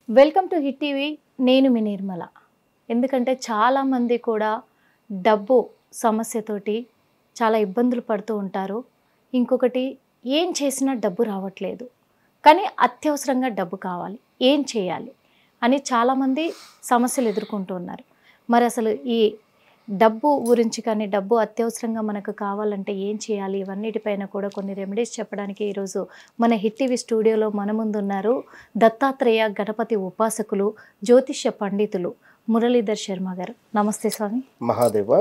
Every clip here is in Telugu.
Welcome to hit TV. నేను మీ నిర్మల. ఎందుకంటే చాలామంది కూడా డబ్బు సమస్యతోటి చాలా ఇబ్బందులు పడుతూ ఉంటారు. ఇంకొకటి, ఏం చేసినా డబ్బు రావట్లేదు, కానీ అత్యవసరంగా డబ్బు కావాలి, ఏం చేయాలి అని చాలామంది సమస్యలు ఎదుర్కొంటూ ఉన్నారు. మరి అసలు ఈ డబ్బు గురించి కానీ, డబ్బు అత్యవసరంగా మనకు కావాలంటే ఏం చేయాలి, ఇవన్నిటిపైన కూడా కొన్ని రెమెడీస్ చెప్పడానికి ఈరోజు మన హిట్ టీవీ స్టూడియోలో మన ముందు ఉన్నారు దత్తాత్రేయ గణపతి ఉపాసకులు, జ్యోతిష్య పండితులు మురళీధర్ శర్మ గారు. నమస్తే స్వామి. మహాదేవ.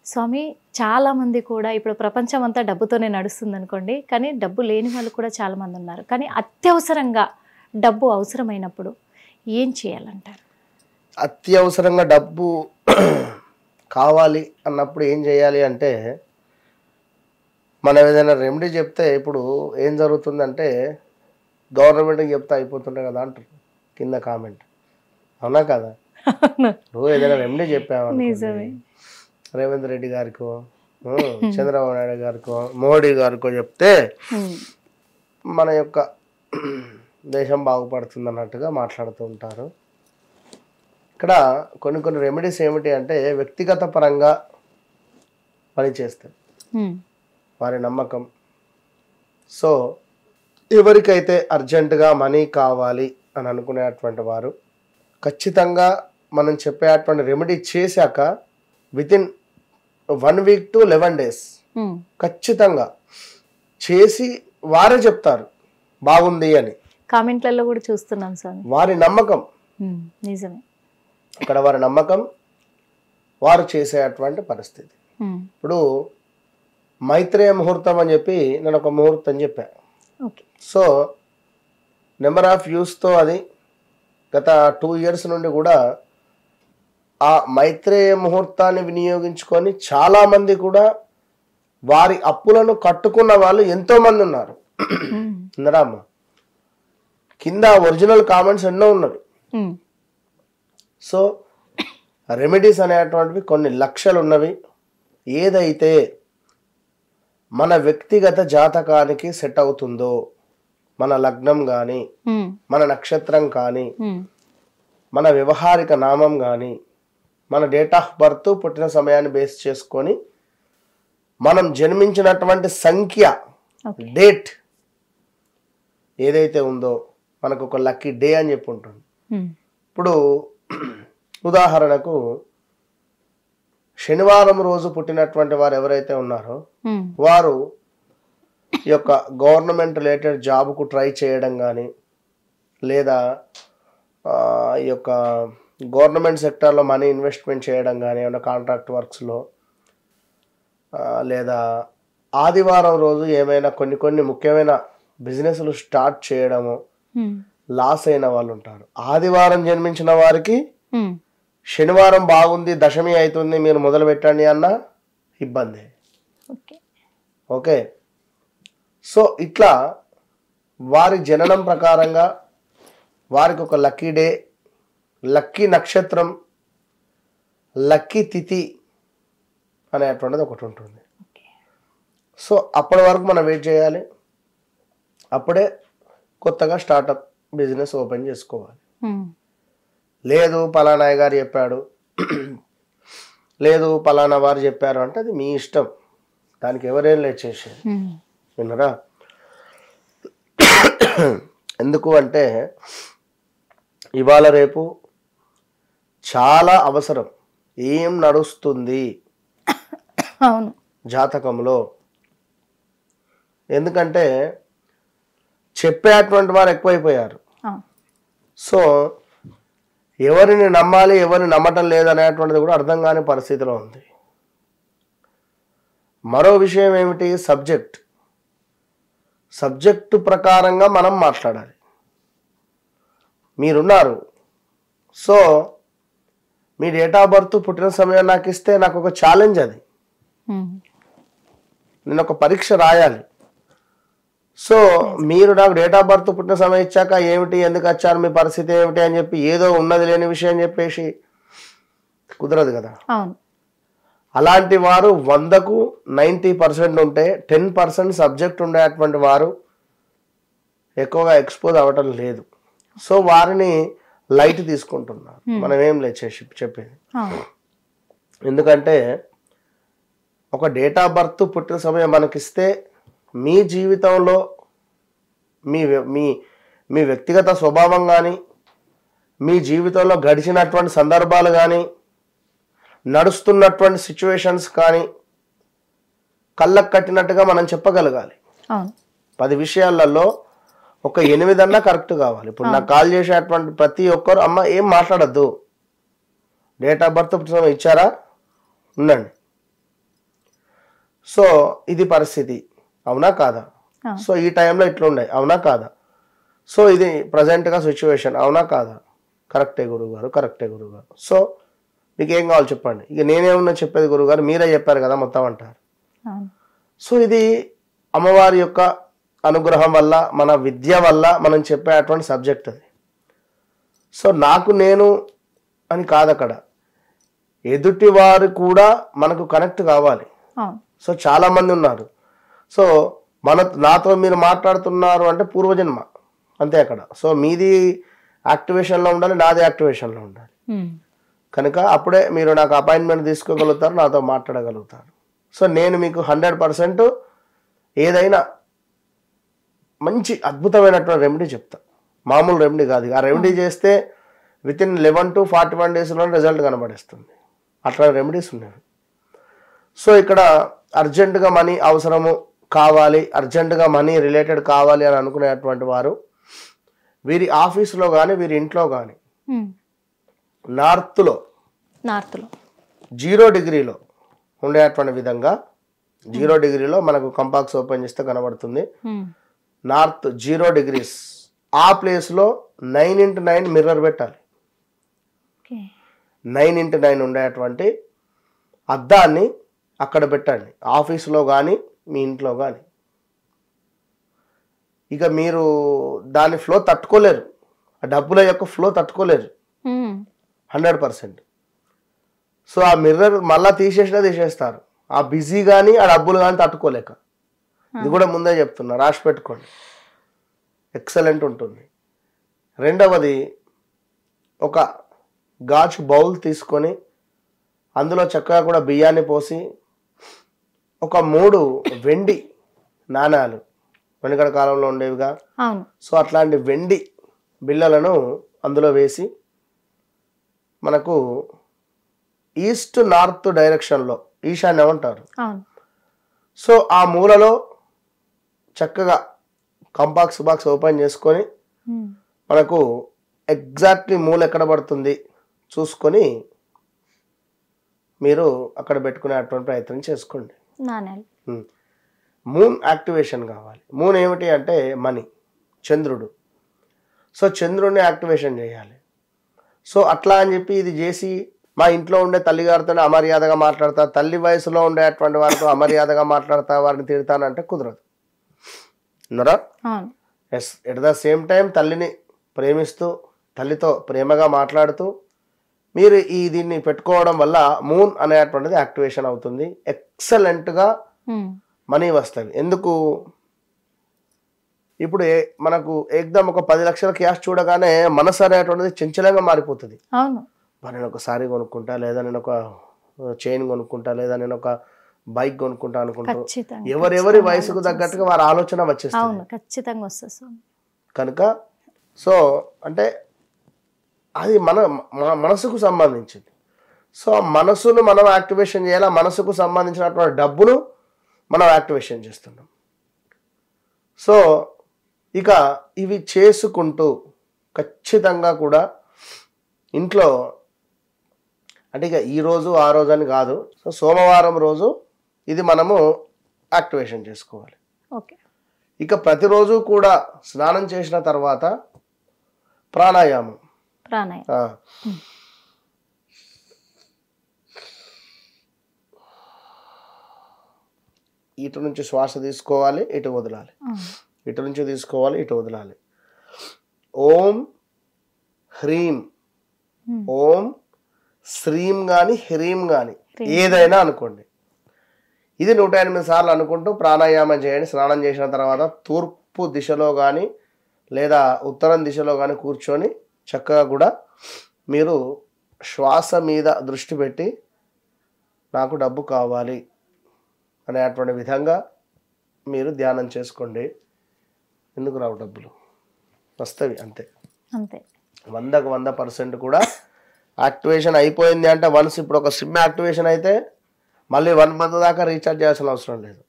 స్వామి, చాలామంది కూడా ఇప్పుడు ప్రపంచం అంతా డబ్బుతోనే నడుస్తుంది అనుకోండి, కానీ డబ్బు లేని వాళ్ళు కూడా చాలామంది ఉన్నారు. కానీ అత్యవసరంగా డబ్బు అవసరమైనప్పుడు ఏం చేయాలంటారు? అత్యవసరంగా డబ్బు కావాలి అన్నప్పుడు ఏం చేయాలి అంటే, మనం ఏదైనా రెమెడీ చెప్తే ఇప్పుడు ఏం జరుగుతుందంటే, గవర్నమెంట్కి చెప్తే అయిపోతుండే కదా అంటారు కింద కామెంట్. అవునా కదా? నువ్వు ఏదైనా రెమెడీ చెప్పావు రేవంత్ రెడ్డి గారికో, చంద్రబాబు నాయుడు గారికో, మోడీ గారికో చెప్తే మన యొక్క దేశం బాగుపడుతుంది అన్నట్టుగా మాట్లాడుతూ ఉంటారు. ఇక్కడ కొన్ని రెమెడీస్ ఏమిటి అంటే, వ్యక్తిగత పరంగా పనిచేస్తాయి, వారి నమ్మకం. సో ఎవరికైతే అర్జెంటుగా మనీ కావాలి అని అనుకునేటువంటి వారు ఖచ్చితంగా మనం చెప్పేటువంటి రెమెడీ చేశాక వితిన్ 1 వీక్ టు 11 days ఖచ్చితంగా చేసి వారే చెప్తారు బాగుంది అని. కామెంట్లలో కూడా చూస్తున్నాం స్వామి. వారి నమ్మకం నిజమే. ఇక్కడ వారి నమ్మకం, వారు చేసేటువంటి పరిస్థితి. ఇప్పుడు మైత్రేయ ముహూర్తం అని చెప్పి నేను ఒక ముహూర్తం చెప్పాను. సో నెంబర్ ఆఫ్ వ్యూస్తో అది గత 2 years నుండి కూడా ఆ మైత్రేయ ముహూర్తాన్ని వినియోగించుకొని చాలామంది కూడా వారి అప్పులను కట్టుకున్న వాళ్ళు ఎంతోమంది ఉన్నారు. ఉన్నారమ్మా? కింద ఒరిజినల్ కామెంట్స్ ఎన్నో ఉన్నవి. సో రెమెడీస్ అనేటువంటివి కొన్ని లక్షలు ఉన్నవి. ఏదైతే మన వ్యక్తిగత జాతకానికి సెట్ అవుతుందో, మన లగ్నం కానీ, మన నక్షత్రం కానీ, మన వ్యవహారిక నామం కానీ, మన డేట్ ఆఫ్ బర్త్ పుట్టిన సమయాన్ని బేస్ చేసుకొని మనం జన్మించినటువంటి సంఖ్య, డేట్ ఏదైతే ఉందో మనకు ఒక లక్కీ డే అని చెప్పి ఉంటుంది. ఇప్పుడు ఉదాహరణకు శనివారం రోజు పుట్టినటువంటి వారు ఎవరైతే ఉన్నారో వారు ఈ యొక్క గవర్నమెంట్ రిలేటెడ్ జాబ్కు ట్రై చేయడం కానీ, లేదా ఈ యొక్క గవర్నమెంట్ సెక్టార్లో మనీ ఇన్వెస్ట్మెంట్ చేయడం కానీ, ఏమైనా కాంట్రాక్ట్ వర్క్స్లో, లేదా ఆదివారం రోజు ఏమైనా కొన్ని ముఖ్యమైన బిజినెస్లు స్టార్ట్ చేయడము, లాస్ అయిన వాళ్ళు ఉంటారు. ఆదివారం జన్మించిన వారికి శనివారం బాగుంది, దశమి అవుతుంది, మీరు మొదలు పెట్టండి అన్న ఇబ్బంది. ఓకే. సో ఇట్లా వారి జననం ప్రకారంగా వారికి ఒక లక్కీ డే, లక్కీ నక్షత్రం, లక్కీ తిథి అనేటువంటిది ఒకటి ఉంటుంది. సో అప్పటి వరకు మనం వెయిట్ చేయాలి. అప్పుడే కొత్తగా స్టార్టప్ బిజినెస్ ఓపెన్ చేసుకోవాలి. లేదు పలానా గారు చెప్పాడు, లేదు పలానా వారు చెప్పారు అంటే అది మీ ఇష్టం, దానికి ఎవరేం లేట్ చేసేది. విన్నరా? ఎందుకు అంటే ఇవాళ రేపు చాలా అవసరం. ఏం నడుస్తుంది జాతకంలో? ఎందుకంటే చెప్పేటువంటి వారు ఎక్కువైపోయారు. సో ఎవరిని నమ్మాలి, ఎవరిని నమ్మటం లేదనేటువంటిది కూడా అర్థం కాని పరిస్థితిలో ఉంది. మరో విషయం ఏమిటి? సబ్జెక్టు ప్రకారంగా మనం మాట్లాడాలి. మీరున్నారు, so me date of birth పుట్టిన సమయం నాకు ఇస్తే నాకు ఒక ఛాలెంజ్, అది నేను ఒక పరీక్ష రాయాలి. సో మీరు నాకు డేట్ ఆఫ్ బర్త్ పుట్టిన సమయం ఇచ్చాక ఏమిటి, ఎందుకు వచ్చారు, మీ పరిస్థితి ఏమిటి అని చెప్పి ఏదో ఉన్నది లేని విషయం చెప్పేసి కుదరదు కదా. అలాంటి వారు 100కు 90% ఉంటే 10% సబ్జెక్ట్ ఉండేటువంటి వారు ఎక్కువగా ఎక్స్పోజ్ అవ్వటం లేదు. సో వారిని లైట్ తీసుకుంటున్నారు. మనం ఏం లేదు చెప్పేది. అవును. ఎందుకంటే ఒక డేట్ ఆఫ్ బర్త్ పుట్టిన సమయం మనకిస్తే మీ జీవితంలో మీ మీ మీ వ్యక్తిగత స్వభావం కానీ, మీ జీవితంలో గడిచినటువంటి సందర్భాలు కానీ, నడుస్తున్నటువంటి సిచ్యువేషన్స్ కానీ కళ్ళకు కట్టినట్టుగా మనం చెప్పగలగాలి. అవును. 10 విషయాలలో ఒక 8 అన్నా కరెక్ట్ కావాలి. ఇప్పుడు నాకు కాల్ చేసేటువంటి ప్రతి ఒక్కరు అమ్మ ఏం మాట్లాడద్దు, డేట్ ఆఫ్ బర్త్ ఇచ్చారా, ఉండండి, సో ఇది పరిస్థితి, అవునా కాదా, సో ఈ టైంలో ఇట్లా ఉన్నాయి, అవునా కాదా, సో ఇది ప్రజెంట్గా సిచ్యువేషన్, అవునా కాదా, కరెక్టే గురువుగారు, కరెక్టే గురువుగారు, సో మీకు ఏం కావాలి చెప్పండి, ఇక నేనేమన్నా చెప్పేది గురువుగారు మీరే చెప్పారు కదా మొత్తం అంటారు. సో ఇది అమ్మవారి యొక్క అనుగ్రహం వల్ల, మన విద్య వల్ల మనం చెప్పేటువంటి సబ్జెక్ట్ అది. సో నాకు నేను అని కాదు, అక్కడ ఎదుటి వారు కూడా మనకు కనెక్ట్ కావాలి. సో చాలా మంది ఉన్నారు, సో నాతో మీరు మాట్లాడుతున్నారు అంటే పూర్వజన్మ అంతే అక్కడ. సో మీది యాక్టివేషన్లో ఉండాలి, నాది యాక్టివేషన్లో ఉండాలి. కనుక అప్పుడే మీరు నాకు అపాయింట్మెంట్ తీసుకోగలుగుతారు, నాతో మాట్లాడగలుగుతారు. సో నేను మీకు 100% ఏదైనా మంచి అద్భుతమైనటువంటి రెమెడీ చెప్తా, మామూలు రెమెడీ కాదు. ఆ రెమెడీ చేస్తే వితిన్ 11 to 41 daysలో రిజల్ట్ కనబడేస్తుంది. అట్లా రెమెడీస్ ఉన్నాయి. సో ఇక్కడ అర్జెంటుగా మనీ అవసరము కావాలి, అర్జెంటుగా మనీ రిలేటెడ్ కావాలి అని అనుకునేటువంటి వారు వీరి ఆఫీసులో కానీ వీరి ఇంట్లో కానీ నార్త్లో 0 degreeలో ఉండేటువంటి విధంగా, 0 degreeలో మనకు కంపాక్స్ ఓపెన్ చేస్తే కనబడుతుంది. నార్త్ 0 degrees ఆ ప్లేస్లో 9x9 మిర్రర్ పెట్టాలి. 9x9 ఉండేటువంటి అద్దాన్ని అక్కడ పెట్టండి, ఆఫీసులో కానీ మీ ఇంట్లో కానీ. ఇక మీరు దాని ఫ్లో తట్టుకోలేరు, ఆ డబ్బుల యొక్క ఫ్లో తట్టుకోలేరు 100%. సో ఆ మిర్రర్ మళ్ళా తీసేస్తారు, ఆ బిజీ కానీ ఆ డబ్బులు కానీ తట్టుకోలేక. ఇది కూడా ముందే చెప్తున్నా, రాసి పెట్టుకోండి, ఎక్సలెంట్ ఉంటుంది. రెండవది, ఒక గాజు బౌల్ తీసుకొని అందులో చక్కగా కూడా బియ్యాన్ని పోసి ఒక 3 వెండి నాణాలు, వెనుకటి కాలంలో ఉండేవిగా, సో అట్లాంటి వెండి బిళ్ళలను అందులో వేసి మనకు ఈస్ట్ నార్త్ డైరెక్షన్లో, ఈశాన్యం అంటారు, సో ఆ మూలలో చక్కగా కంపాక్స్ బాక్స్ ఓపెన్ చేసుకొని మనకు ఎగ్జాక్ట్లీ మూల ఎక్కడ పడుతుంది చూసుకొని మీరు అక్కడ పెట్టుకునేటువంటి ప్రయత్నం చేసుకోండి. మూన్ యాక్టివేషన్ కావాలి. మూన్ ఏమిటి అంటే మనీ, చంద్రుడు. సో చంద్రుడిని యాక్టివేషన్ చేయాలి. సో అట్లా అని చెప్పి ఇది చేసి మా ఇంట్లో ఉండే తల్లిగారితో అమర్యాదగా మాట్లాడతా, తల్లి వయసులో ఉండేటువంటి వారితో అమర్యాదగా మాట్లాడతా, వారిని తిడతానంటే కుదరదు. Yes, at the same time తల్లిని ప్రేమిస్తూ, తల్లితో ప్రేమగా మాట్లాడుతూ మీరు దీన్ని పెట్టుకోవడం వల్ల మూన్ అనేటువంటిది యాక్టివేషన్ అవుతుంది. ఎక్సలెంట్గా మనీ వస్తుంది. ఎందుకు, ఇప్పుడు మనకు ఏకదం ఒక 10 లక్షల క్యాష్ చూడగానే మనసు అనేటువంటిది చంచలంగా మారిపోతుంది. నేను ఒక సారీ కొనుక్కుంటా, లేదా నేను ఒక చైన్ కొనుక్కుంటా, లేదా నేను ఒక బైక్ కొనుక్కుంటా అనుకుంటా, ఎవరెవరి వయసుకు తగ్గట్టుగా వారి ఆలోచన వచ్చేస్తుంది. కనుక సో అంటే అది మన మనసుకు సంబంధించింది. సో మనసును మనం యాక్టివేషన్ చేయాలి, మనసుకు సంబంధించినటువంటి డబ్బును మనం యాక్టివేషన్ చేస్తున్నాం. సో ఇక ఇవి చేసుకుంటూ ఖచ్చితంగా కూడా ఇంట్లో, అంటే ఇక ఈ రోజు ఆ రోజు అని కాదు, సో సోమవారం రోజు ఇది మనము యాక్టివేషన్ చేసుకోవాలి. ఇక ప్రతిరోజు కూడా స్నానం చేసిన తర్వాత ప్రాణాయామం. ఇటు నుంచి శ్వాస తీసుకోవాలి, ఇటు వదలాలి, ఇటు నుంచి తీసుకోవాలి, ఇటు వదలాలి. ఓం హ్రీం, ఓం శ్రీం కానీ హ్రీం కానీ ఏదైనా అనుకోండి. ఇది 108 సార్లు అనుకుంటూ ప్రాణాయామం చేయండి. స్నానం చేసిన తర్వాత తూర్పు దిశలో కానీ లేదా ఉత్తరం దిశలో కానీ కూర్చొని చక్కగా కూడా మీరు శ్వాస మీద దృష్టి పెట్టి నాకు డబ్బు కావాలి అనేటువంటి విధంగా మీరు ధ్యానం చేసుకోండి. ఎందుకు రావు డబ్బులు? వస్తవి అంతే. 100కు 100% కూడా యాక్టివేషన్ అయిపోయింది అంటే వన్స్ ఇప్పుడు ఒక సిమ్ యాక్టివేషన్ అయితే మళ్ళీ 1 మంత్ దాకా రీఛార్జ్ చేయాల్సిన అవసరం లేదు.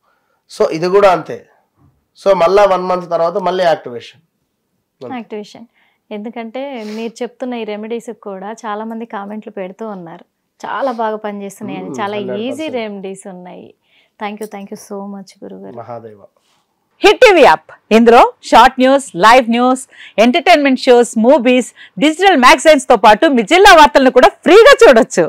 సో ఇది కూడా అంతే. సో మళ్ళీ 1 మంత్ తర్వాత మళ్ళీ యాక్టివేషన్. ఎందుకంటే మీరు చెప్తున్న ఈ రెమెడీస్ కూడా చాలా మంది కామెంట్లు పెడుతూ ఉన్నారు, చాలా బాగా పనిచేస్తున్నాయి అని. చాలా ఈజీ రెమెడీస్ ఉన్నాయి. థ్యాంక్ యూ సో మచ్ గురుగారు. మహాదేవ. హిట్ టీవీ యాప్, ఇందులో short news, live news, entertainment shows, movies, digital magazines తో పాటు మీ జిల్లా వార్తలను కూడా ఫ్రీగా చూడొచ్చు.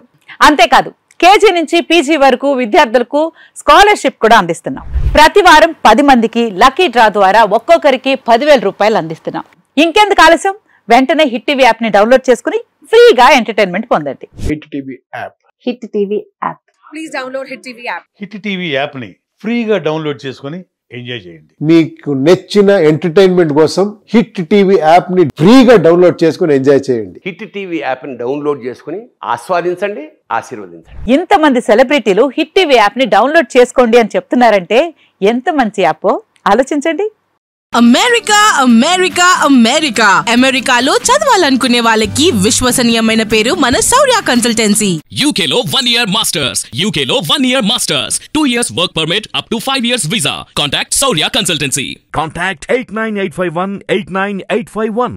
అంతేకాదు కేజీ నుంచి పీజీ వరకు విద్యార్థులకు స్కాలర్షిప్ కూడా అందిస్తున్నాం. ప్రతి వారం 10 మందికి లక్కీ డ్రా ద్వారా ఒక్కొక్కరికి 10,000 రూపాయలు అందిస్తున్నాం. ఇంకెందుకు ఆలస్యం, వెంటనే హిట్ టీవీ యాప్ ని డౌన్లోడ్ చేసుకుని ఫ్రీగా ఎంటర్టైన్మెంట్ పొందండి. Hit TV app. Hit TV app. Please download hit TV app. Hit TV app ని ఫ్రీగా డౌన్లోడ్ చేసుకుని ఎంజాయ్ చేయండి. మీకు నచ్చిన ఎంటర్టైన్మెంట్ కోసం హిట్ టీవీ యాప్ ని ఫ్రీగా డౌన్లోడ్ చేసుకుని ఎంజాయ్ చేయండి. హిట్ టీవీ యాప్ ని డౌన్లోడ్ చేసుకుని ఆస్వాదించండి, ఆశీర్వదించండి. ఇంతమంది సెలబ్రిటీలు హిట్ టీవీ యాప్ ని డౌన్లోడ్ చేసుకోండి అని చెప్తున్నారంటే ఎంత మంచి యాప్ ఆలోచించండి. అమెరికా అమెరికాలో చదవాలనుకునే వాళ్ళకి విశ్వసనీయమైన పేరు మన శౌర్య కన్సల్టెన్సీ. UK లో 1 year masters, UK లో 1 year masters, 2 years work permit up to 5 years visa. Contact Saurya Consultancy. Contact 89851 89851.